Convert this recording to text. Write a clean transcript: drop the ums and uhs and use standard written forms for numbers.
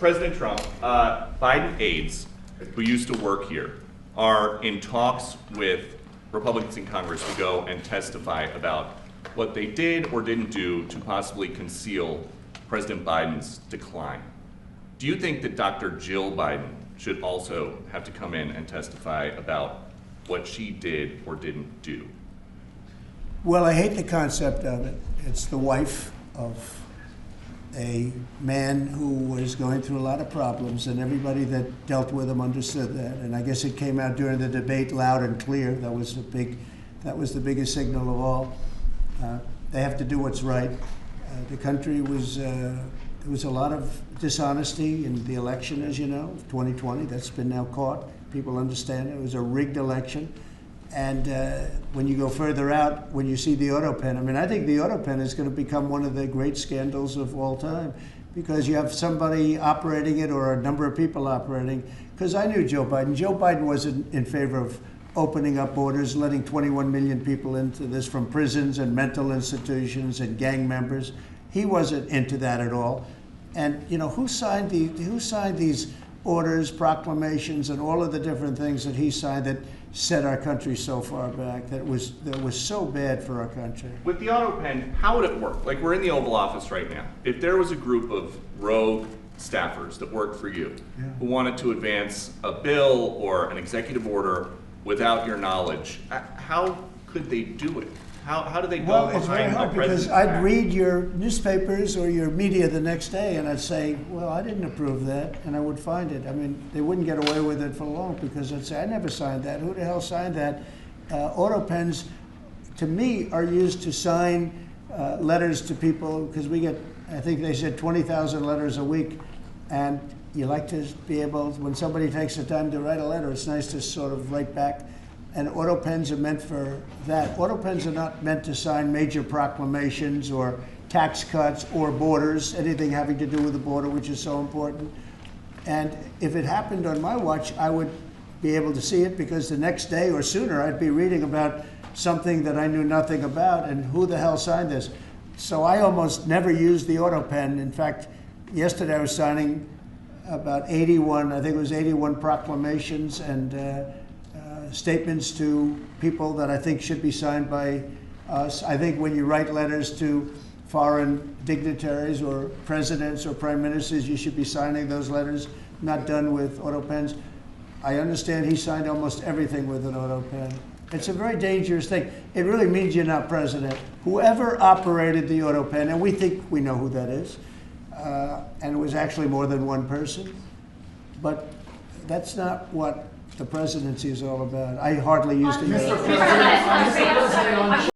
President Trump, Biden aides who used to work here are in talks with Republicans in Congress to go and testify about what they did or didn't do to possibly conceal President Biden's decline. Do you think that Dr. Jill Biden should also have to come in and testify about what she did or didn't do? Well, I hate the concept of it. It's the wife of a man who was going through a lot of problems, and everybody that dealt with him understood that. And I guess it came out during the debate loud and clear. That was the biggest signal of all. They have to do what's right. The country was, there was a lot of dishonesty in the election, as you know, 2020. That's been now caught. People understand it. It was a rigged election. And when you go further out, when you see the auto pen, I mean, I think the auto pen is going to become one of the great scandals of all time, because you have somebody operating it or a number of people operating. Because I knew Joe Biden. Joe Biden wasn't in favor of opening up borders, letting 21 million people into this from prisons and mental institutions and gang members. He wasn't into that at all. And you know, who signed these orders, proclamations, and all of the different things that he signed that set our country so far back, that was so bad for our country? With the auto pen, how would it work? Like, we're in the Oval Office right now. If there was a group of rogue staffers that worked for you who wanted to advance a bill or an executive order without your knowledge, how could they do it? How do they go Well, it's very behind hard, the because president's I'd back? read your newspapers or your media the next day and I'd say, well, I didn't approve that, and I would find it. I mean, they wouldn't get away with it for long, because I'd say, I never signed that. Who the hell signed that? Auto pens, to me, are used to sign letters to people, because we get, I think they said 20,000 letters a week, and you like to be able, when somebody takes the time to write a letter, it's nice to sort of write back. And auto pens are meant for that. Auto pens are not meant to sign major proclamations or tax cuts or borders, anything having to do with the border, which is so important. And if it happened on my watch, I would be able to see it, because the next day or sooner I'd be reading about something that I knew nothing about, and who the hell signed this? So I almost never used the auto pen. In fact, yesterday I was signing about 81, I think it was 81 proclamations and statements to people that I think should be signed by us. I think when you write letters to foreign dignitaries or presidents or prime ministers, you should be signing those letters, not done with auto pens. I understand he signed almost everything with an auto pen. It's a very dangerous thing. It really means you're not president. Whoever operated the auto pen, and we think we know who that is, and it was actually more than one person, but that's not what the presidency is all about. I hardly used it. Mr. President,